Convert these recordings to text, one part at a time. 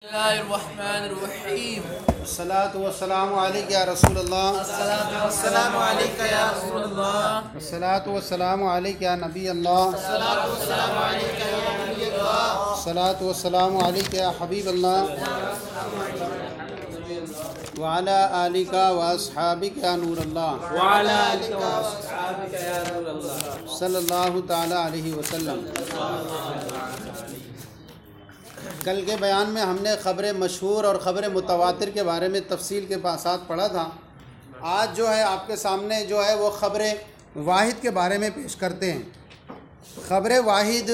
اللہ الرحمن الرحیم الصلاۃ والسلام علیک یا رسول اللہ، الصلاۃ والسلام علیک یا رسول اللہ، الصلاۃ والسلام علیک یا نبی اللہ، الصلاۃ والسلام علیک یا نبی اللہ، الصلاۃ والسلام علیک یا حبیب اللہ، وعلی آلک و اصحابک یا نور اللہ، وعلی آلک و اصحابک یا نور اللہ، صلی اللہ تعالی علیہ وسلم۔ کل کے بیان میں ہم نے خبر مشہور اور خبر متواتر کے بارے میں تفصیل کے ساتھ پڑھا تھا۔ آج جو ہے آپ کے سامنے جو ہے وہ خبر واحد کے بارے میں پیش کرتے ہیں۔ خبر واحد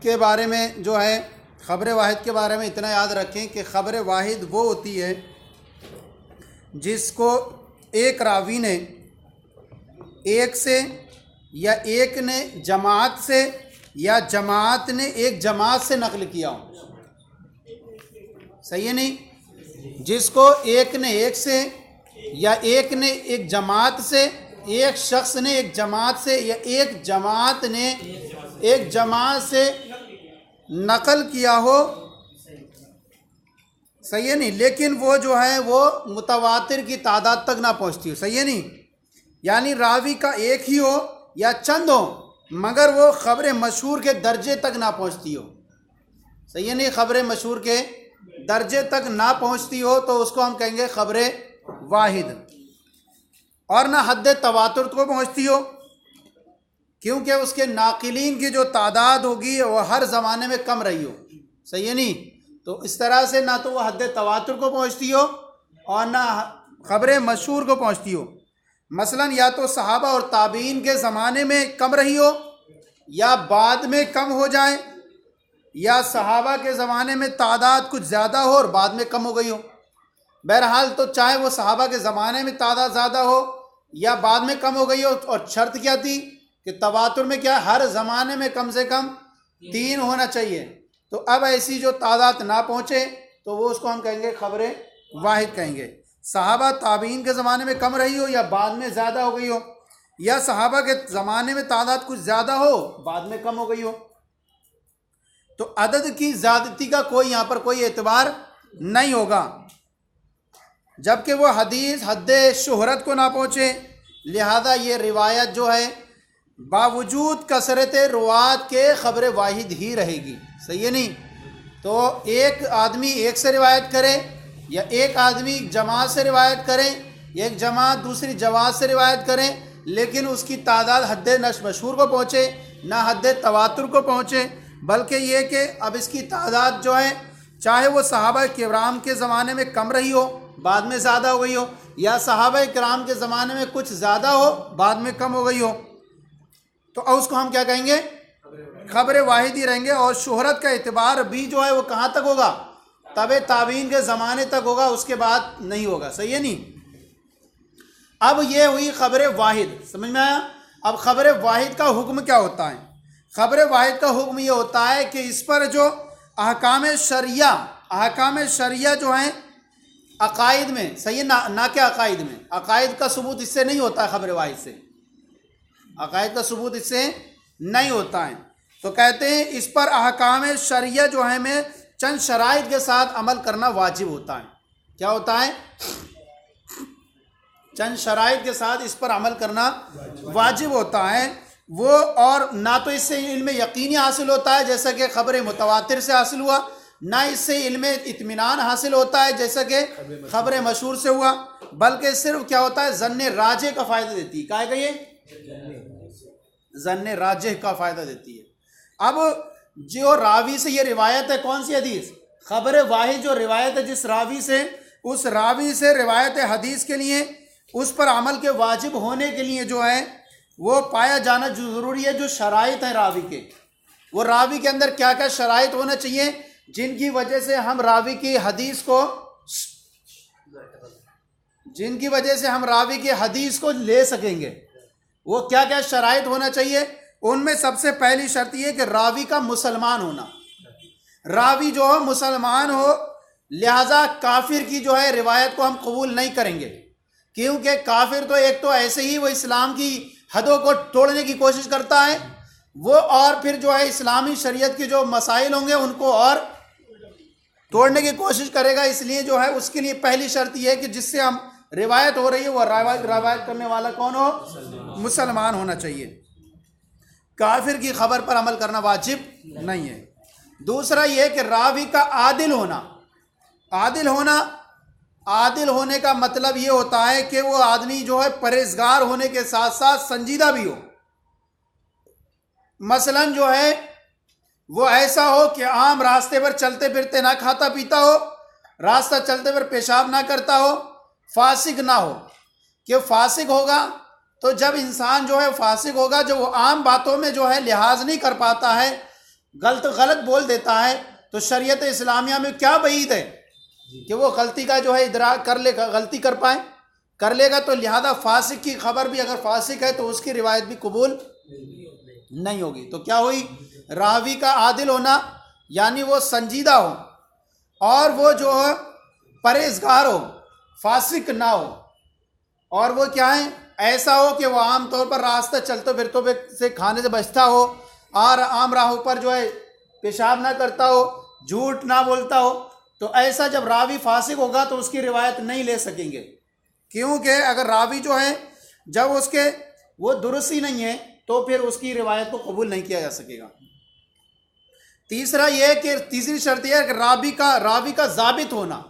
کے بارے میں جو ہے خبر واحد کے بارے میں اتنا یاد رکھیں کہ خبر واحد وہ ہوتی ہے جس کو ایک راوی نے ایک سے یا ایک نے جماعت سے یا جماعت نے ایک جماعت سے نقل کیا ہو، صحیح ہے نہیں؟ جس کو ایک نے ایک سے یا ایک نے ایک جماعت سے، ایک شخص نے ایک جماعت سے یا ایک جماعت نے ایک جماعت سے نقل کیا ہو، صحیح ہے نہیں؟ لیکن وہ جو ہے وہ متواتر کی تعداد تک نہ پہنچتی ہو، صحیح ہے نہیں؟ یعنی راوی کا ایک ہی ہو یا چند ہو مگر وہ خبر مشہور کے درجے تک نہ پہنچتی ہو، صحیح ہے نہیں؟ خبر مشہور کے درجے تک نہ پہنچتی ہو تو اس کو ہم کہیں گے خبر واحد، اور نہ حد تواتر کو پہنچتی ہو، کیونکہ اس کے ناقلین کی جو تعداد ہوگی وہ ہر زمانے میں کم رہی ہو، صحیح ہے نہیں؟ تو اس طرح سے نہ تو وہ حد تواتر کو پہنچتی ہو اور نہ خبر مشہور کو پہنچتی ہو۔ مثلا یا تو صحابہ اور تابعین کے زمانے میں کم رہی ہو یا بعد میں کم ہو جائے، یا صحابہ کے زمانے میں تعداد کچھ زیادہ ہو اور بعد میں کم ہو گئی ہو۔ بہرحال تو چاہے وہ صحابہ کے زمانے میں تعداد زیادہ ہو یا بعد میں کم ہو گئی ہو، اور شرط کیا تھی کہ تواتر میں کیا ہر زمانے میں کم سے کم 3 ہونا چاہیے۔ تو اب ایسی جو تعداد نہ پہنچے تو وہ اس کو ہم کہیں گے خبر واحد کہیں گے۔ صحابہ تابعین کے زمانے میں کم رہی ہو یا بعد میں زیادہ ہو گئی ہو، یا صحابہ کے زمانے میں تعداد کچھ زیادہ ہو بعد میں کم ہو گئی ہو، تو عدد کی زیادتی کا کوئی یہاں پر کوئی اعتبار نہیں ہوگا، جبکہ وہ حدیث حد شہرت کو نہ پہنچے، لہذا یہ روایت جو ہے باوجود کثرت روات کے خبر واحد ہی رہے گی، صحیح ہے نہیں؟ تو ایک آدمی ایک سے روایت کرے یا ایک آدمی جماعت سے روایت کریں، ایک جماعت دوسری جماعت سے روایت کریں، لیکن اس کی تعداد حد مشہور کو پہنچے نہ حد تواتر کو پہنچے، بلکہ یہ کہ اب اس کی تعداد جو ہے چاہے وہ صحابہ کرام کے زمانے میں کم رہی ہو بعد میں زیادہ ہو گئی ہو، یا صحابہ کرام کے زمانے میں کچھ زیادہ ہو بعد میں کم ہو گئی ہو، تو اس کو ہم کیا کہیں گے؟ خبر واحد ہی رہیں گے۔ اور شہرت کا اعتبار بھی جو ہے وہ کہاں تک ہوگا؟ تابع تابعین کے زمانے تک ہوگا، اس کے بعد نہیں ہوگا، صحیح ہے نہیں؟ اب یہ ہوئی خبر واحد، سمجھ میں آیا؟ اب خبر واحد کا حکم کیا ہوتا ہے؟ خبر واحد کا حکم یہ ہوتا ہے کہ اس پر جو احکام شرعیہ جو ہیں عقائد میں، صحیح ہے نہ کہ عقائد میں، عقائد کا ثبوت اس سے نہیں ہوتا ہے، خبر واحد سے عقائد کا ثبوت اس سے نہیں ہوتا ہے، تو کہتے ہیں اس پر احکام شرعیہ جو ہیں میں چند شرائط کے ساتھ عمل کرنا واجب ہوتا ہے۔ کیا ہوتا ہے؟ چند شرائط کے ساتھ اس پر عمل کرنا واجب ہوتا ہے وہ، اور نہ تو اس سے علم یقینی حاصل ہوتا ہے جیسا کہ خبر متواتر سے حاصل ہوا، نہ اس سے علم اطمینان حاصل ہوتا ہے جیسا کہ خبر مشہور سے ہوا، بلکہ صرف کیا ہوتا ہے؟ ظن راجح کا فائدہ دیتی ہے۔ کیا ہے یہ ظن راجح کا فائدہ دیتی ہے۔ اب جو راوی سے یہ روایت ہے، کون سی حدیث؟ خبر واحد جو روایت ہے جس راوی سے، اس راوی سے روایت حدیث کے لیے اس پر عمل کے واجب ہونے کے لیے جو ہے وہ پایا جانا جو ضروری ہے، جو شرائط ہیں راوی کے، وہ راوی کے اندر کیا کیا شرائط ہونا چاہیے جن کی وجہ سے ہم راوی کی حدیث کو لے سکیں گے، وہ کیا کیا شرائط ہونا چاہیے؟ ان میں سب سے پہلی شرط یہ کہ راوی کا مسلمان ہونا، راوی جو ہو مسلمان ہو، لہذا کافر کی جو ہے روایت کو ہم قبول نہیں کریں گے، کیونکہ کافر تو ایک تو ایسے ہی وہ اسلام کی حدوں کو توڑنے کی کوشش کرتا ہے، وہ اور پھر جو ہے اسلامی شریعت کے جو مسائل ہوں گے ان کو اور توڑنے کی کوشش کرے گا، اس لیے جو ہے اس کے لیے پہلی شرط یہ ہے کہ جس سے ہم روایت ہو رہی ہے وہ روایت کرنے والا کون ہو؟ مسلمان ہونا چاہیے۔ کافر کی خبر پر عمل کرنا واجب نہیں ہے۔ دوسرا یہ کہ راوی کا عادل ہونا۔ عادل ہونے کا مطلب یہ ہوتا ہے کہ وہ آدمی جو ہے پرہیزگار ہونے کے ساتھ ساتھ سنجیدہ بھی ہو۔ مثلا جو ہے وہ ایسا ہو کہ عام راستے پر چلتے پھرتے نہ کھاتا پیتا ہو، راستہ چلتے پر پیشاب نہ کرتا ہو، فاسق نہ ہو۔ کہ فاسق ہوگا تو جب انسان جو ہے فاسق ہوگا جو وہ عام باتوں میں جو ہے لحاظ نہیں کر پاتا ہے، غلط بول دیتا ہے، تو شریعت اسلامیہ میں کیا بعید ہے کہ وہ غلطی کا جو ہے ادراک کر لے گا، غلطی کر لے گا، تو لہذا فاسق کی خبر بھی اگر فاسق ہے تو اس کی روایت بھی قبول نہیں ہوگی۔ تو کیا ہوئی؟ راوی کا عادل ہونا یعنی وہ سنجیدہ ہو اور وہ جو ہے پرہیزگار ہو، فاسق نہ ہو، اور وہ کیا ہے؟ ایسا ہو کہ وہ عام طور پر راستہ چلتے پھرتے سے کھانے سے بچتا ہو اور عام راہوں پر جو ہے پیشاب نہ کرتا ہو، جھوٹ نہ بولتا ہو، تو ایسا جب راوی فاسق ہوگا تو اس کی روایت نہیں لے سکیں گے، کیونکہ اگر راوی جو ہے جب اس کے وہ درست ہی نہیں ہے تو پھر اس کی روایت کو قبول نہیں کیا جا سکے گا۔ تیسرا یہ کہ تیسری شرط یہ ہے کہ راوی کا ضابط ہونا۔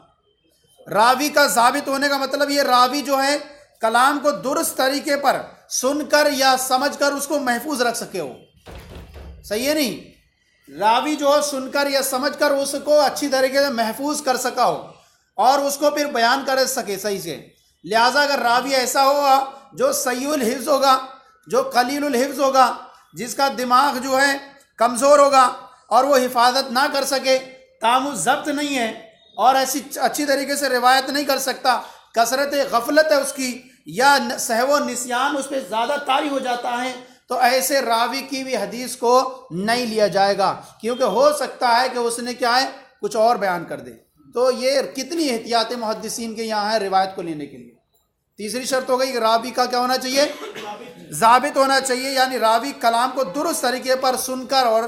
راوی کا ضابط ہونے کا مطلب یہ راوی جو ہے کلام کو درست طریقے پر سن کر یا سمجھ کر اس کو محفوظ رکھ سکے ہو۔ صحیح ہے نہیں؟ راوی جو ہے سن کر یا سمجھ کر اس کو اچھی طریقے سے محفوظ کر سکا ہو اور اس کو پھر بیان کر سکے صحیح سے۔ لہٰذا اگر راوی ایسا ہوگا جو صحیح الحفظ ہوگا، جو قلیل الحفظ ہوگا، جس کا دماغ جو ہے کمزور ہوگا اور وہ حفاظت نہ کر سکے، تام ضبط نہیں ہے اور ایسی اچھی طریقے سے روایت نہیں کر سکتا، کثرت غفلت ہے اس کی یا سہو و نسیان اس پہ زیادہ طاری ہو جاتا ہے، تو ایسے راوی کی بھی حدیث کو نہیں لیا جائے گا، کیونکہ ہو سکتا ہے کہ اس نے کیا ہے کچھ اور بیان کر دے۔ تو یہ کتنی احتیاط محدثین کے یہاں ہے روایت کو لینے کے لیے۔ تیسری شرط ہو گئی کہ راوی کا کیا ہونا چاہیے؟ ضابط ہونا چاہیے، یعنی راوی کلام کو درست طریقے پر سن کر اور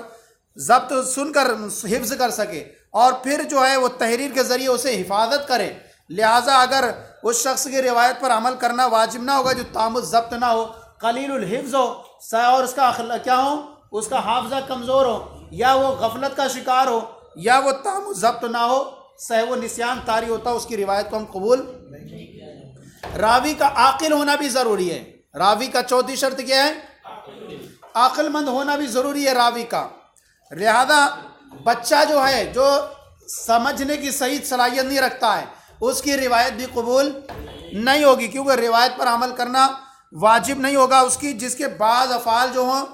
ضبط سن کر حفظ کر سکے اور پھر جو ہے وہ تحریر کے ذریعے اسے حفاظت کرے۔ لہٰذا اگر اس شخص کی روایت پر عمل کرنا واجب نہ ہوگا جو تام ضبط نہ ہو، قلیل الحفظ ہو اور اس کا کیا ہو، اس کا حافظہ کمزور ہو، یا وہ غفلت کا شکار ہو، یا وہ تام ضبط نہ ہو، سہو و نسیان طاری ہوتا، اس کی روایت کو ہم قبول۔ راوی کا عاقل ہونا بھی ضروری ہے۔ راوی کا چوتھی شرط کیا ہے؟ عقل مند ہونا بھی ضروری ہے راوی کا۔ لہذا بچہ جو ہے جو سمجھنے کی صحیح صلاحیت نہیں رکھتا ہے اس کی روایت بھی قبول نہیں ہوگی، کیونکہ روایت پر عمل کرنا واجب نہیں ہوگا اس کی، جس کے بعض افعال جو ہوں،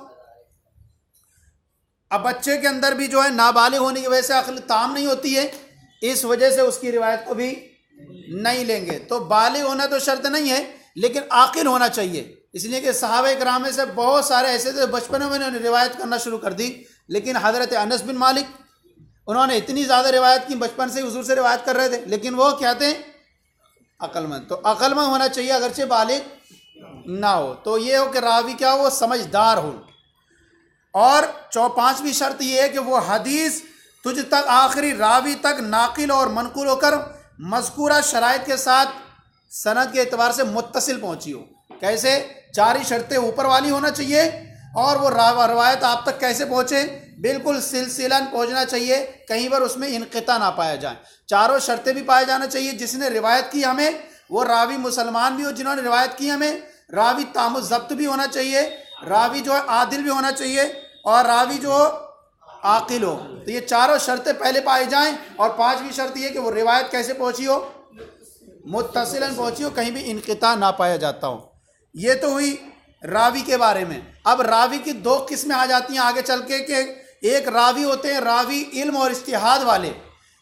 اب بچے کے اندر بھی جو ہے نابالغ ہونے کی وجہ سے عقل تام نہیں ہوتی ہے، اس وجہ سے اس کی روایت کو بھی نہیں لیں گے۔ تو بالغ ہونا تو شرط نہیں ہے لیکن عاقل ہونا چاہیے، اس لیے کہ صحابہ کرام میں سے بہت سارے ایسے تھے بچپن میں انہوں نے روایت کرنا شروع کر دی، لیکن حضرت انس بن مالک انہوں نے اتنی زیادہ روایت کی، بچپن سے حضور سے روایت کر رہے تھے، لیکن وہ کیا تھے؟ عقل مند۔ تو عقل مند ہونا چاہیے اگرچہ بالغ نہ ہو۔ تو یہ ہو کہ راوی کیا ہو؟ وہ سمجھدار ہو۔ اور پانچویں شرط یہ ہے کہ وہ حدیث تجھ تک آخری راوی تک ناقل اور منقول ہو کر مذکورہ شرائط کے ساتھ سند کے اعتبار سے متصل پہنچی ہو۔ کیسے؟ چاری شرطیں اوپر والی ہونا چاہیے، اور وہ روایت آپ تک کیسے پہنچے؟ بالکل سلسلہ پہنچنا چاہیے، کہیں پر اس میں انقطاع نہ پایا جائے۔ چاروں شرطیں بھی پائے جانا چاہیے، جس نے روایت کی ہمیں وہ راوی مسلمان بھی ہو، جنہوں نے روایت کی ہمیں راوی تام ضبط بھی ہونا چاہیے، راوی جو ہے عادل بھی ہونا چاہیے، اور راوی جو عاقل ہو۔ تو یہ چاروں شرطیں پہلے پائی جائیں، اور پانچویں شرط یہ کہ وہ روایت کیسے پہنچی ہو؟ متصلاً پہنچی ہو، کہیں بھی انقطاع نہ پایا جاتا ہو۔ یہ تو ہوئی راوی کے بارے میں۔ اب راوی کی دو قسمیں آ جاتی ہیں آگے چل کے، کہ ایک راوی ہوتے ہیں راوی علم اور اجتہاد والے،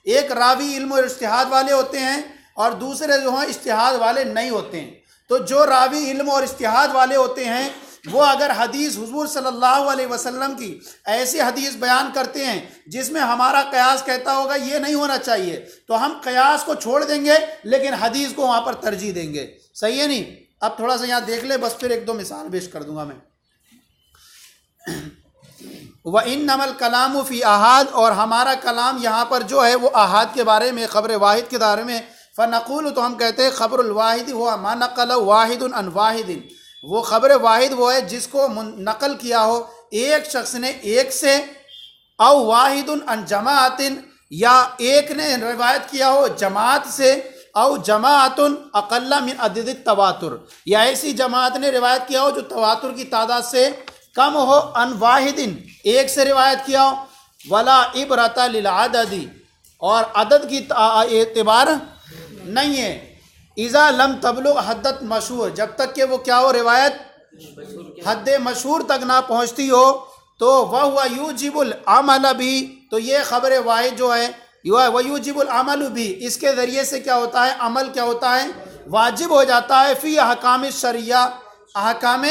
ایک راوی علم اور اجتہاد والے ہوتے ہیں، اور دوسرے جو ہیں اجتہاد والے نہیں ہوتے ہیں۔ تو جو راوی علم اور اجتہاد والے ہوتے ہیں وہ اگر حدیث حضور صلی اللہ علیہ وسلم کی ایسی حدیث بیان کرتے ہیں جس میں ہمارا قیاس کہتا ہوگا یہ نہیں ہونا چاہیے، تو ہم قیاس کو چھوڑ دیں گے لیکن حدیث کو وہاں پر ترجیح دیں گے۔ صحیح ہے نہیں؟ اب تھوڑا سا یہاں دیکھ لیں، بس پھر ایک دو مثال پیش کر دوں گا میں۔ وَإِنَّمَا الْكَلَامُ فِي أَحَادٍ، اور ہمارا کلام یہاں پر جو ہے وہ احاد کے بارے میں، خبر واحد کے بارے میں. فَنَقُولُ، تو ہم کہتے ہیں خبر الواحد ہوا ما نقل واحد عن واحد، وہ خبر واحد وہ ہے جس کو نقل کیا ہو ایک شخص نے ایک سے، او واحد عن جماعت، یا ایک نے روایت کیا ہو جماعت سے، او جماعت اقل من عدد التواتر، یا ایسی جماعت نے روایت کیا ہو جو تواتر کی تعداد سے کم ہو، ان واحد، ایک سے روایت کیا ہو. ولا عبرۃ للعدد، اور عدد کی اعتبار نہیں ہے. اذا لم تبلغ حدت مشہور، جب تک کہ وہ کیا ہو روایت حد مشہور تک نہ پہنچتی ہو. تو وہ یوجب العمل بھی، تو یہ خبر واحد جو ہے ویوجب العمل بھی، اس کے ذریعے سے کیا ہوتا ہے، عمل کیا ہوتا ہے، واجب ہو جاتا ہے. فی احکام الشریعہ، احکام،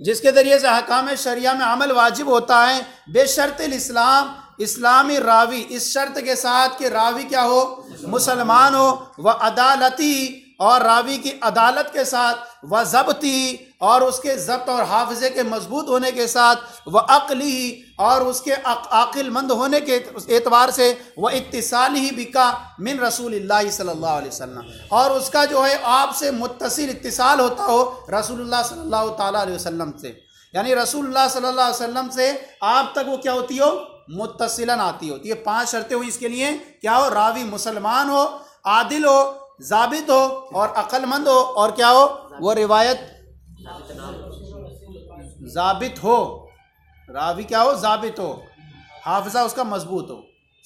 جس کے ذریعے سے احکام شریعہ میں عمل واجب ہوتا ہے. بے شرط الاسلام، اسلامی راوی، اس شرط کے ساتھ کہ راوی کیا ہو، مسلمان ہو. و عدالتی، اور راوی کی عدالت کے ساتھ. و ضبطی، اور اس کے ضبط اور حافظے کے مضبوط ہونے کے ساتھ. و عقلی، اور اس کے عاقل مند ہونے کے اعتبار سے. و اتصالی بکا من رسول اللہ صلی اللہ علیہ وسلم، اور اس کا جو ہے آپ سے متصل اتصال ہوتا ہو رسول اللہ صلی اللہ تعالیٰ علیہ وسلم سے. یعنی رسول اللہ صلی اللہ علیہ وسلم سے آپ تک وہ کیا ہوتی ہو، متصلاً آتی ہوتی ہے. 5 شرطیں ہوئی اس کے لیے، کیا ہو، راوی مسلمان ہو، عادل ہو، ضابط ہو، اور عقل مند ہو، اور کیا ہو، وہ روایت ضابط ہو، راوی کیا ہو، ضابط ہو، حافظہ اس کا مضبوط ہو.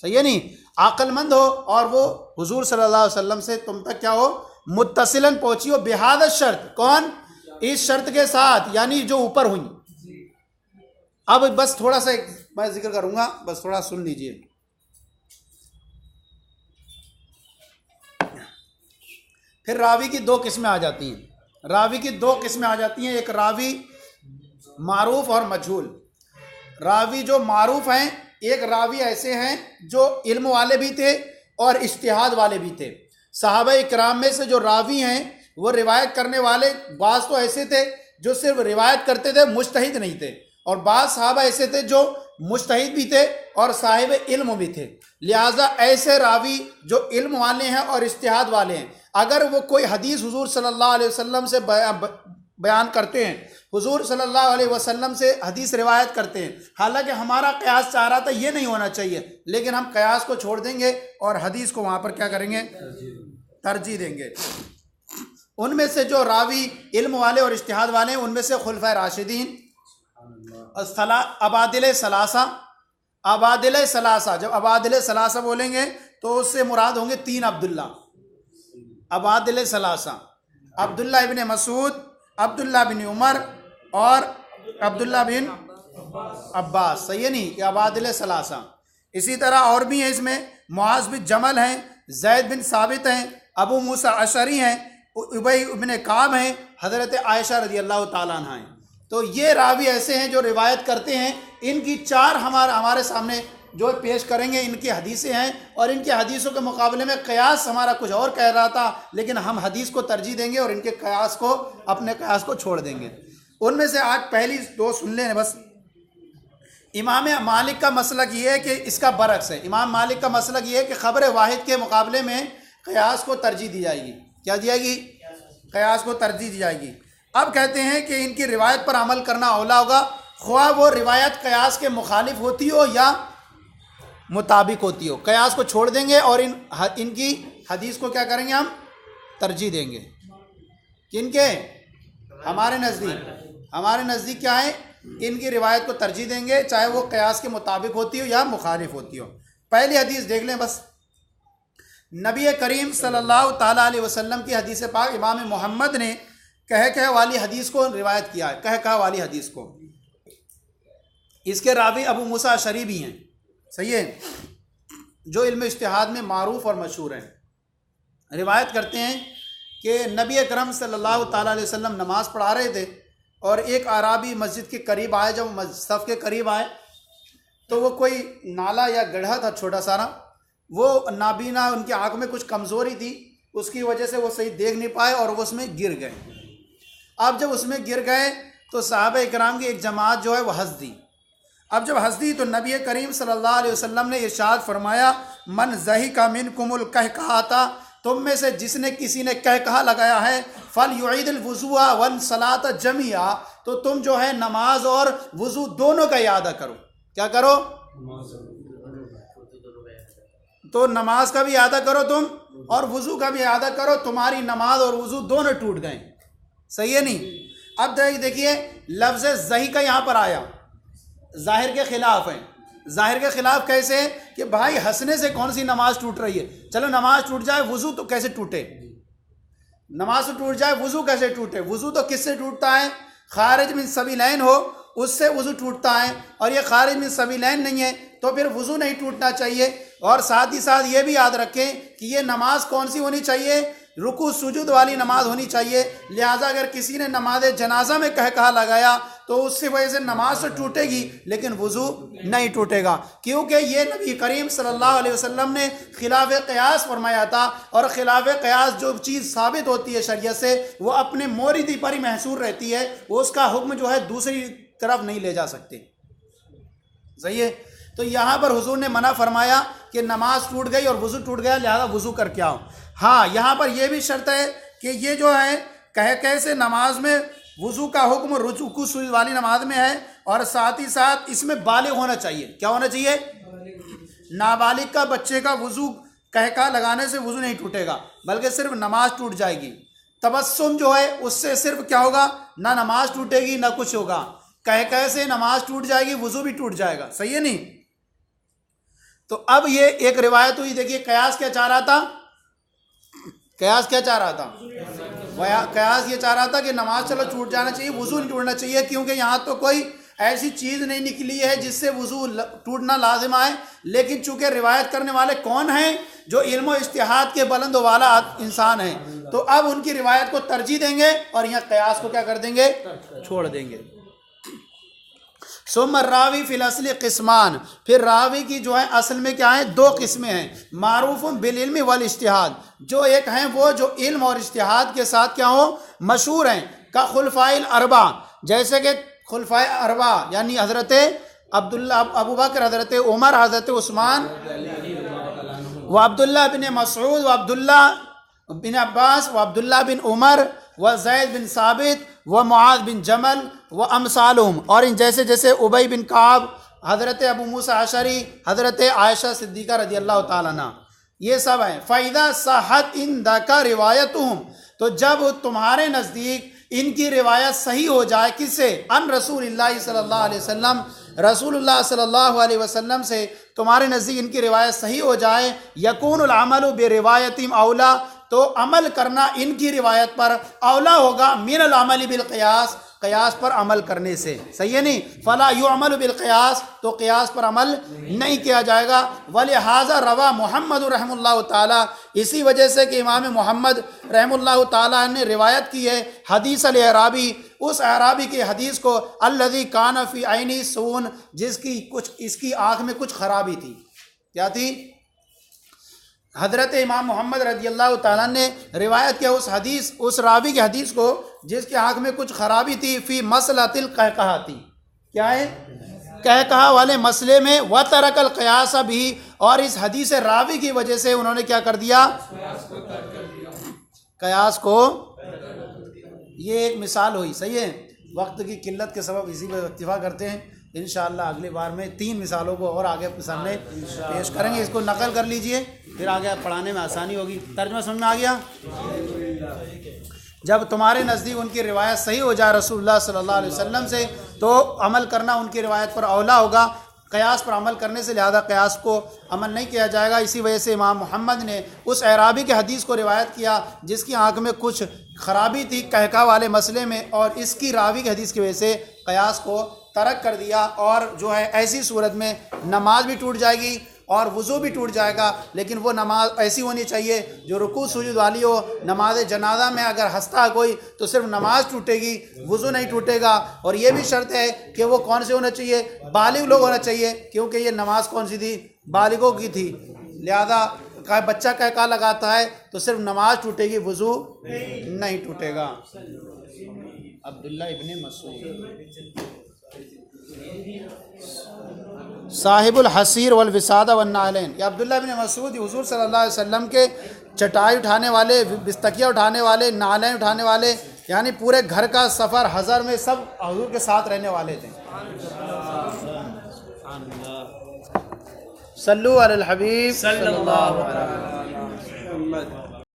صحیح ہے نہیں، عقل مند ہو، اور وہ حضور صلی اللہ علیہ وسلم سے تم تک کیا ہو، متصلاً پہنچی ہو. بہذا الشرط، کون، اس شرط کے ساتھ، یعنی جو اوپر ہوئی. اب بس تھوڑا سا میں ذکر کروں گا، بس تھوڑا سن لیجئے. پھر راوی کی 2 قسمیں آ جاتی ہیں. راوی کی 2 قسمیں آ جاتی ہیں. ایک راوی معروف اور مجہول. راوی جو معروف ہیں، ایک راوی ایسے ہیں جو علم والے بھی تھے اور اجتہاد والے بھی تھے. صحابہ اکرام میں سے جو راوی ہیں وہ روایت کرنے والے بعض تو ایسے تھے جو صرف روایت کرتے تھے، مجتہد نہیں تھے، اور بعض صحابہ ایسے تھے جو مجتہد بھی تھے اور صاحب علم بھی تھے. لہٰذا ایسے راوی جو علم والے ہیں اور اجتہاد والے ہیں، اگر وہ کوئی حدیث حضور صلی اللہ علیہ وسلم سے بیان کرتے ہیں، حضور صلی اللہ علیہ وسلم سے حدیث روایت کرتے ہیں، حالانکہ ہمارا قیاس چاہ رہا تھا یہ نہیں ہونا چاہیے، لیکن ہم قیاس کو چھوڑ دیں گے اور حدیث کو وہاں پر کیا کریں گے، ترجیح دیں گے. ان میں سے جو راوی علم والے اور اجتہاد والے ہیں، ان میں سے خلفائے راشدین، ابادل ثلاثہ. ابادل ثلاثہ، جب ابادل ثلاثہ بولیں گے تو اس سے مراد ہوں گے 3 عبداللہ. ابادل ثلاثہ، عبداللہ ابن مسعود، عبداللہ بن عمر، اور عبداللہ بن عباس. صحیح ہے نہیں، یہ ابادل ثلاثہ. اسی طرح اور بھی ہیں، اس میں معاذ بن جمل ہیں، زید بن ثابت ہیں، ابو موسیٰ اشعری ہیں، ابی ابن کعب ہیں، حضرت عائشہ رضی اللہ تعالیٰ عنہ ہیں. تو یہ راوی ایسے ہیں جو روایت کرتے ہیں. ان کی 4 ہمارے سامنے جو پیش کریں گے، ان کی حدیثیں ہیں، اور ان کی حدیثوں کے مقابلے میں قیاس ہمارا کچھ اور کہہ رہا تھا، لیکن ہم حدیث کو ترجیح دیں گے اور ان کے قیاس کو، اپنے قیاس کو چھوڑ دیں گے. ان میں سے آج پہلی 2 سن لیں بس. امام مالک کا مسلک یہ ہے کہ اس کا برعکس ہے. امام مالک کا مسلک یہ ہے کہ خبر واحد کے مقابلے میں قیاس کو ترجیح دی جائے گی. کیا دی جائے گی؟ قیاس کو ترجیح دی جائے گی. اب کہتے ہیں کہ ان کی روایت پر عمل کرنا اولا ہوگا، خواہ وہ روایت قیاس کے مخالف ہوتی ہو یا مطابق ہوتی ہو. قیاس کو چھوڑ دیں گے اور ان کی حدیث کو کیا کریں گے، ہم ترجیح دیں گے. کن کے؟ ہمارے نزدیک کیا ہے، ان کی روایت کو ترجیح دیں گے، چاہے وہ قیاس کے مطابق ہوتی ہو یا مخالف ہوتی ہو. پہلی حدیث دیکھ لیں بس. نبی کریم صلی اللہ تعالیٰ علیہ وسلم کی حدیث پاک امام محمد نے کہہ والی حدیث کو روایت کیا ہے. کہہ والی حدیث کو، اس کے راوی ابو موسیٰ اشعری بھی ہیں. صحیح ہے، جو علم اجتہاد میں معروف اور مشہور ہیں. روایت کرتے ہیں کہ نبی اکرم صلی اللہ تعالیٰ علیہ وسلم نماز پڑھا رہے تھے، اور ایک اعرابی مسجد کے قریب آئے. جب صف کے قریب آئے تو وہ کوئی نالا یا گڑھا تھا چھوٹا سارا، وہ نابینا، ان کی آنکھ میں کچھ کمزوری تھی، اس کی وجہ سے وہ صحیح دیکھ نہیں پائے اور وہ اس میں گر گئے. اب جب اس میں گر گئے تو صحابہ اکرام کی ایک جماعت جو ہے وہ ہنس دی. اب جب ہنسی تو نبی کریم صلی اللہ علیہ وسلم نے ارشاد فرمایا من ضحک منکم القہقہۃ، تم میں سے جس نے کسی نے قہقہہ لگایا ہے فلیعید الوضوء والصلاۃ جميعا، تو تم جو ہے نماز اور وضو دونوں کا اعادہ کرو. کیا کرو؟ تو نماز کا بھی اعادہ کرو تم اور وضو کا بھی اعادہ کرو. تمہاری نماز اور وضو دونوں ٹوٹ گئے. صحیح ہے نہیں؟ اب دیکھیے لفظ ضحک کا یہاں پر آیا، ظاہر کے خلاف ہے. ظاہر کے خلاف کیسے؟ کہ بھائی ہنسنے سے کون سی نماز ٹوٹ رہی ہے؟ چلو نماز ٹوٹ جائے، وضو تو کیسے ٹوٹے؟ نماز تو ٹوٹ جائے، وضو کیسے ٹوٹے؟ وضو تو کس سے ٹوٹتا ہے؟ خارج من سبیلین ہو اس سے وضو ٹوٹتا ہے، اور یہ خارج من سبیلین نہیں ہے تو پھر وضو نہیں ٹوٹنا چاہیے. اور ساتھ ہی ساتھ یہ بھی یاد رکھیں کہ یہ نماز کون سی ہونی چاہیے؟ رکوع سجود والی نماز ہونی چاہیے. لہٰذا اگر کسی نے نماز جنازہ میں قہقہہ لگایا تو اس سے وجہ سے نماز تو ٹوٹے گی لیکن وضو نہیں ٹوٹے گا، کیونکہ یہ نبی کریم صلی اللہ علیہ وسلم نے خلاف قیاس فرمایا تھا، اور خلاف قیاس جو چیز ثابت ہوتی ہے شریعت سے وہ اپنے موردی پر ہی محصور رہتی ہے، وہ اس کا حکم جو ہے دوسری طرف نہیں لے جا سکتے. صحیح ہے؟ تو یہاں پر حضور نے منع فرمایا کہ نماز ٹوٹ گئی اور وضو ٹوٹ گیا لہذا وضو کر کے آؤ. ہاں یہاں پر یہ بھی شرط ہے کہ یہ جو ہے قہقہے سے نماز میں وضو کا حکم رکوع سجود والی نماز میں ہے، اور ساتھ ہی ساتھ اس میں بالغ ہونا چاہیے. کیا ہونا چاہیے؟ نابالغ کا بچے کا وضو قہقہہ لگانے سے وضو نہیں ٹوٹے گا بلکہ صرف نماز ٹوٹ جائے گی. تبسم جو ہے اس سے صرف کیا ہوگا؟ نہ نماز ٹوٹے گی نہ کچھ ہوگا. قہقہے سے نماز ٹوٹ جائے گی، وضو بھی ٹوٹ جائے گا. صحیح ہے نہیں؟ تو اب یہ ایک روایت ہوئی. دیکھیے قیاس کیا چاہ رہا تھا؟ قیاس کیا چاہ رہا تھا؟ قیاس یہ چاہ رہا تھا کہ نماز چلو چھوٹ جانا چاہیے، وضو نہیں ٹوٹنا چاہیے، کیونکہ یہاں تو کوئی ایسی چیز نہیں نکلی ہے جس سے وضو ٹوٹنا لازم آئے. لیکن چونکہ روایت کرنے والے کون ہیں؟ جو علم و اجتہاد کے بلند و والا انسان ہیں، تو اب ان کی روایت کو ترجیح دیں گے اور یہاں قیاس کو کیا کر دیں گے؟ چھوڑ دیں گے. ثم الراوی فی الاصل قسمان، پھر راوی کی جو ہے اصل میں کیا ہے؟ دو قسمیں ہیں. معروف بالعلم والاجتہاد، جو ایک ہیں وہ جو علم اور اجتہاد کے ساتھ کیا ہو؟ مشہور ہیں. کا خلفاء الاربعہ، جیسے کہ خلفاء اربعہ یعنی حضرت عبداللہ ابو بکر، حضرت عمر، حضرت عثمان و عبداللہ بن مسعود و عبداللہ بن عباس و عبداللہ بن عمر و زید بن ثابت و معاذ بن جمل و امثالہم، اور ان جیسے جیسے ابی بن کعب، حضرت ابو موسیٰ اشعری، حضرت عائشہ صدیقہ رضی اللہ تعالیٰ عنہ، یہ سب ہیں. فَإِذَا صَحَّتْ عِندَكَ رِوَایَتُهُمْ، تو جب تمہارے نزدیک ان کی روایت صحیح ہو جائے، کس سے؟ ان رسول اللہ صلی اللہ علیہ وسلم، رسول اللہ صلی اللہ علیہ وسلم سے تمہارے نزدیک ان کی روایت صحیح ہو جائے. یکون العمل بروایتہم اولا، تو عمل کرنا ان کی روایت پر اولا ہوگا من العمل بالقیاس، قیاس پر عمل کرنے سے. صحیح ہے نہیں؟ فلا یعمل بالقیاس، تو قیاس پر عمل نہیں کیا جائے گا. ولہذا روا محمد رحمہ اللہ تعالیٰ، اسی وجہ سے کہ امام محمد رحمہ اللہ تعالیٰ نے روایت کی ہے حدیث الاعرابی، اس اعرابی کی حدیث کو، الذی کان فی عینی سون، جس کی اس کی آنکھ میں کچھ خرابی تھی. کیا تھی؟ حضرت امام محمد رضی اللہ تعالیٰ نے روایت کیا اس راوی کی حدیث کو جس کی آنکھ میں کچھ خرابی تھی. فی مسئلۃ القہقہہ تھی، کیا ہے؟ قہقہہ والے مسئلے میں. وترک القیاس بھی، اور اس حدیث راوی کی وجہ سے انہوں نے کیا کر دیا؟ قیاس کو. یہ ایک مثال ہوئی. صحیح ہے؟ وقت کی قلت کے سبب اسی پہ اکتفا کرتے ہیں. انشاءاللہ اگلی بار میں 3 مثالوں کو اور آگے اپنے سامنے پیش کریں گے. اس کو نقل کر لیجئے، پھر آگے پڑھانے میں آسانی ہوگی. ترجمہ سمجھ میں آ گیا؟ جب تمہارے نزدیک ان کی روایت صحیح ہو جائے رسول اللہ صلی اللہ علیہ وسلم سے، تو عمل کرنا ان کی روایت پر اولا ہوگا قیاس پر عمل کرنے سے. لہذا قیاس کو عمل نہیں کیا جائے گا. اسی وجہ سے امام محمد نے اس اعرابی کے حدیث کو روایت کیا جس کی آنکھ میں کچھ خرابی تھی قہقہہ والے مسئلے میں، اور اس کی راوی کے حدیث کی وجہ سے قیاس کو ترک کر دیا. اور جو ہے ایسی صورت میں نماز بھی ٹوٹ جائے گی اور وضو بھی ٹوٹ جائے گا، لیکن وہ نماز ایسی ہونی چاہیے جو رکوع سجود والی ہو. نماز جنازہ میں اگر ہنستا کوئی تو صرف نماز ٹوٹے گی، وضو نہیں ٹوٹے گا. اور یہ بھی شرط ہے کہ وہ کون سے ہونا چاہیے؟ بالغ لوگ ہونا چاہیے، کیونکہ یہ نماز کون سی تھی؟ بالغوں کی تھی. لہذا بچہ قہقہہ لگاتا ہے تو صرف نماز ٹوٹے گی، وضو نہیں ٹوٹے گا. عبداللہ ابن مسعود. صاحب الحصیر والوسادہ والنعلین، یہ عبداللہ بن مسعود حضور صلی اللہ علیہ وسلم کے چٹائی اٹھانے والے، بستکیہ اٹھانے والے، نعلین اٹھانے والے، یعنی پورے گھر کا سفر حضر میں سب حضور کے ساتھ رہنے والے تھے۔ صلو علی الحبیب صلی اللہ علیہ وسلم۔